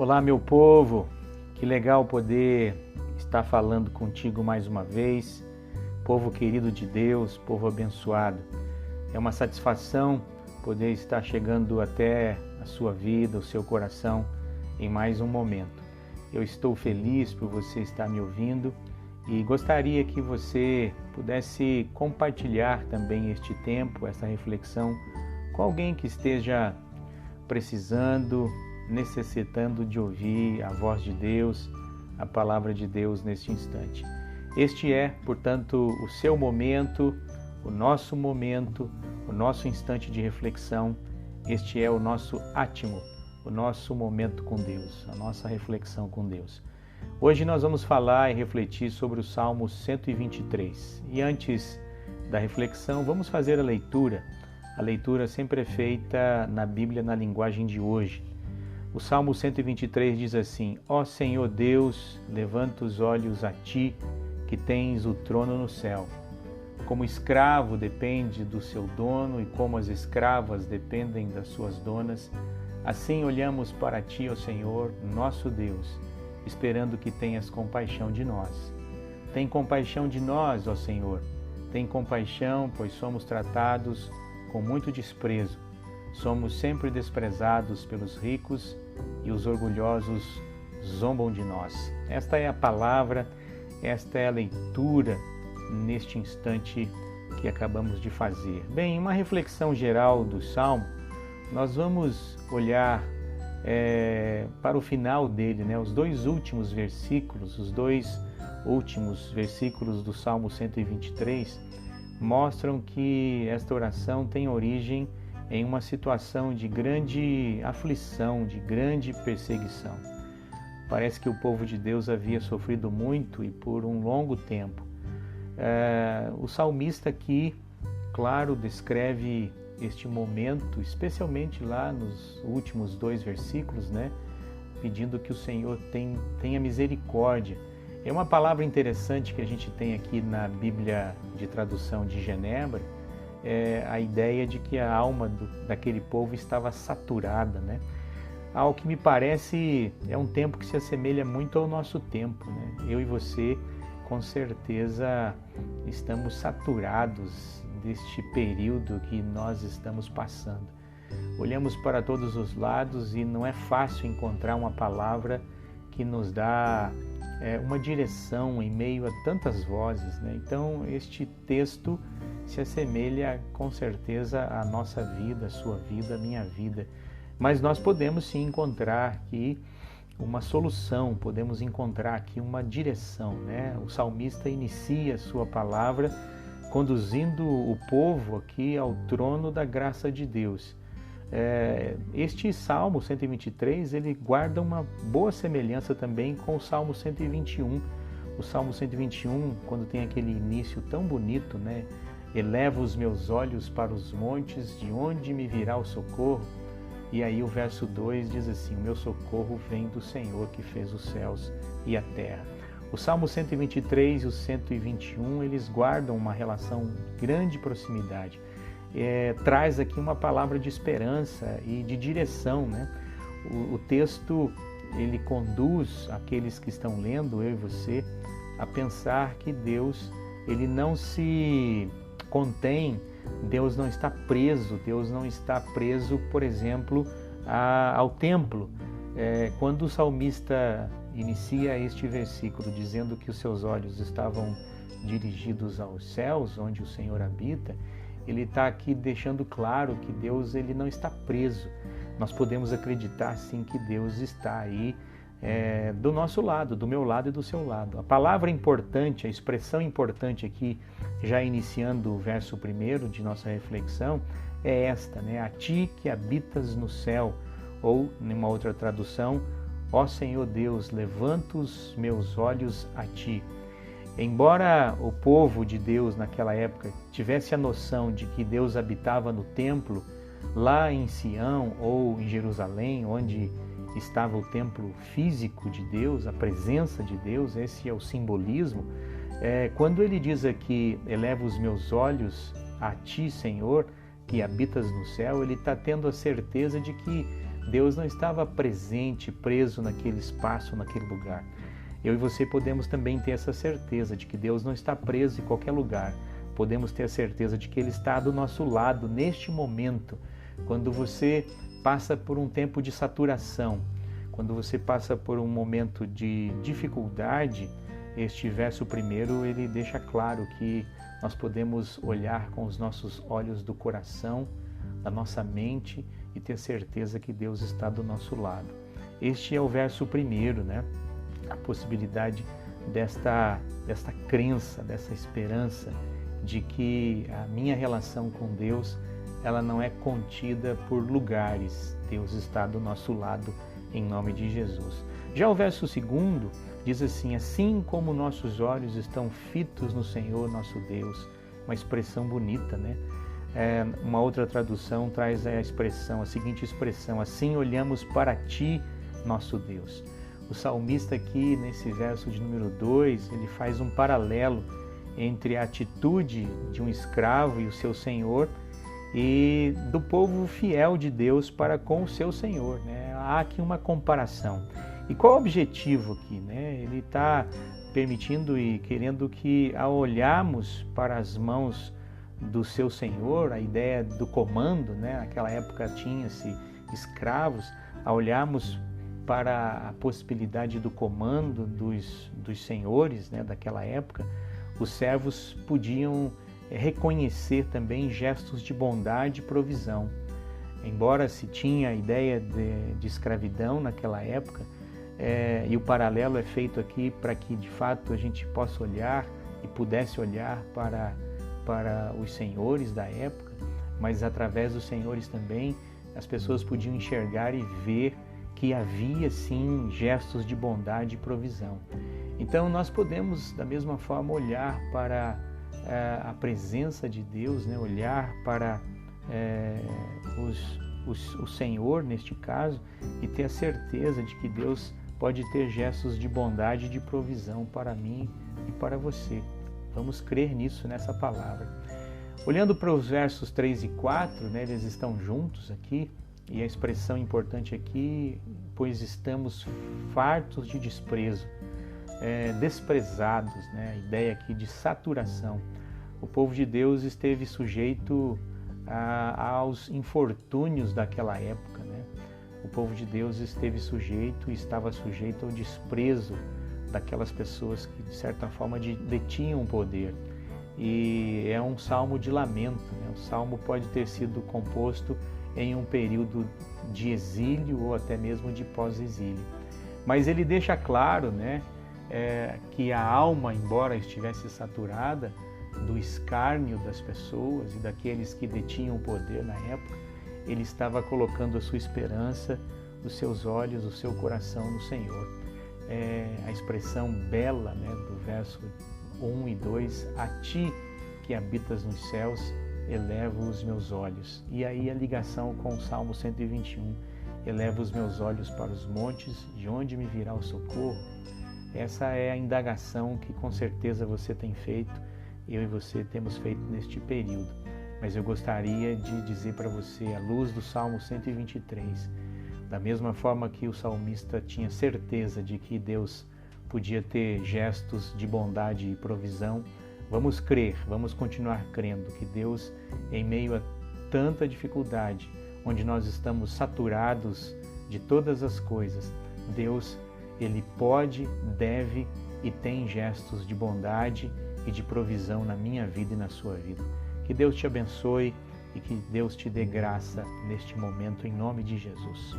Olá, meu povo, que legal poder estar falando contigo mais uma vez, povo querido de Deus, povo abençoado. É uma satisfação poder estar chegando até a sua vida, o seu coração, em mais um momento. Eu estou feliz por você estar me ouvindo e gostaria que você pudesse compartilhar também este tempo, essa reflexão, com alguém que esteja precisando, necessitando de ouvir a voz de Deus, a palavra de Deus neste instante. Este é, portanto, o seu momento, o nosso instante de reflexão. Este é o nosso átimo, o nosso momento com Deus, a nossa reflexão com Deus. Hoje nós vamos falar e refletir sobre o Salmo 123. E antes da reflexão, vamos fazer a leitura. A leitura sempre é feita na Bíblia na linguagem de hoje. O Salmo 123 diz assim: Ó Senhor Deus, levanta os olhos a Ti, que tens o trono no céu. Como o escravo depende do seu dono e como as escravas dependem das suas donas, assim olhamos para Ti, ó Senhor, nosso Deus, esperando que tenhas compaixão de nós. Tem compaixão de nós, ó Senhor. Tem compaixão, pois somos tratados com muito desprezo. Somos sempre desprezados pelos ricos e os orgulhosos zombam de nós. Esta é a palavra, esta é a leitura neste instante que acabamos de fazer. Bem, uma reflexão geral do Salmo, nós vamos olhar para o final dele, os dois últimos versículos, do Salmo 123, mostram que esta oração tem origem em uma situação de grande aflição, de grande perseguição. Parece que o povo de Deus havia sofrido muito e por um longo tempo. O salmista aqui, claro, descreve este momento, especialmente lá nos últimos 2 versículos, pedindo que o Senhor tenha misericórdia. É uma palavra interessante que a gente tem aqui na Bíblia de tradução de Genebra, a ideia de que a alma daquele povo estava saturada, Ao que me parece, é um tempo que se assemelha muito ao nosso tempo, Eu e você, com certeza, estamos saturados deste período que nós estamos passando. Olhamos para todos os lados e não é fácil encontrar uma palavra que nos dá uma direção em meio a tantas vozes, Então, este texto se assemelha com certeza à nossa vida, à sua vida, à minha vida. Mas nós podemos sim encontrar aqui uma solução, podemos encontrar aqui uma direção, O salmista inicia a sua palavra conduzindo o povo aqui ao trono da graça de Deus. Este Salmo 123, ele guarda uma boa semelhança também com o Salmo 121. O Salmo 121, quando tem aquele início tão bonito, Eleva os meus olhos para os montes, de onde me virá o socorro? E aí o verso 2 diz assim: o meu socorro vem do Senhor que fez os céus e a terra. O Salmo 123 e o 121, eles guardam uma relação de grande proximidade. Traz aqui uma palavra de esperança e de direção, O texto, ele conduz aqueles que estão lendo, eu e você, a pensar que Deus, ele não se contém, Deus não está preso, por exemplo, ao templo. Quando o salmista inicia este versículo dizendo que os seus olhos estavam dirigidos aos céus, onde o Senhor habita, ele está aqui deixando claro que Deus, ele não está preso. Nós podemos acreditar sim que Deus está aí do nosso lado, do meu lado e do seu lado. A palavra importante, a expressão importante aqui, já iniciando o verso 1 de nossa reflexão, é esta, A Ti que habitas no céu, ou, numa outra tradução, ó Senhor Deus, levanta os meus olhos a Ti. Embora o povo de Deus naquela época tivesse a noção de que Deus habitava no templo, lá em Sião ou em Jerusalém, onde estava o templo físico de Deus, a presença de Deus, esse é o simbolismo. Quando ele diz aqui, eleva os meus olhos a Ti, Senhor, que habitas no céu, ele está tendo a certeza de que Deus não estava presente, preso naquele espaço, naquele lugar. Eu e você podemos também ter essa certeza de que Deus não está preso em qualquer lugar. Podemos ter a certeza de que Ele está do nosso lado neste momento, quando você passa por um tempo de saturação, quando você passa por um momento de dificuldade. Este verso primeiro, ele deixa claro que nós podemos olhar com os nossos olhos do coração, da nossa mente, e ter certeza que Deus está do nosso lado. Este é o verso primeiro, né? A possibilidade desta crença, dessa esperança de que a minha relação com Deus, ela não é contida por lugares. Deus está do nosso lado em nome de Jesus. Já o verso segundo diz assim: assim como nossos olhos estão fitos no Senhor nosso Deus. Uma expressão bonita, né? Uma outra tradução traz a seguinte expressão: assim olhamos para ti, nosso Deus. O salmista aqui, nesse verso de número 2, ele faz um paralelo entre a atitude de um escravo e o seu senhor e do povo fiel de Deus para com o seu Senhor, né? Há aqui uma comparação. E qual é o objetivo aqui, né? Ele está permitindo e querendo que, ao olharmos para as mãos do seu Senhor, a ideia do comando, né? Naquela época tinha-se escravos, ao olharmos para a possibilidade do comando dos senhores, né? Daquela época, os servos podiam reconhecer também gestos de bondade e provisão. Embora se tinha a ideia de escravidão naquela época, e o paralelo é feito aqui para que de fato a gente possa olhar e pudesse olhar para os senhores da época, mas através dos senhores também as pessoas podiam enxergar e ver que havia sim gestos de bondade e provisão. Então nós podemos da mesma forma olhar para a presença de Deus, né? Olhar para o Senhor neste caso e ter a certeza de que Deus pode ter gestos de bondade e de provisão para mim e para você. Vamos crer nisso, nessa palavra. Olhando para os versos 3 e 4, né? Eles estão juntos aqui, e a expressão importante aqui: pois estamos fartos de desprezo, desprezados, né? A ideia aqui de saturação. O povo de Deus esteve sujeito aos infortúnios daquela época, né? O povo de Deus estava sujeito ao desprezo daquelas pessoas que de certa forma detinham o poder. E é um salmo de lamento, né? O salmo pode ter sido composto em um período de exílio ou até mesmo de pós-exílio. Mas ele deixa claro, né? Que a alma, embora estivesse saturada do escárnio das pessoas e daqueles que detinham o poder na época, ele estava colocando a sua esperança, os seus olhos, o seu coração no Senhor. A expressão bela, né, do verso 1 e 2, a ti que habitas nos céus, elevo os meus olhos. E aí a ligação com o Salmo 121, elevo os meus olhos para os montes, de onde me virá o socorro. Essa é a indagação que com certeza você tem feito, eu e você temos feito neste período. Mas eu gostaria de dizer para você, à luz do Salmo 123, da mesma forma que o salmista tinha certeza de que Deus podia ter gestos de bondade e provisão, vamos crer, vamos continuar crendo que Deus, em meio a tanta dificuldade, onde nós estamos saturados de todas as coisas, Deus, Ele pode, deve e tem gestos de bondade e de provisão na minha vida e na sua vida. Que Deus te abençoe e que Deus te dê graça neste momento, em nome de Jesus.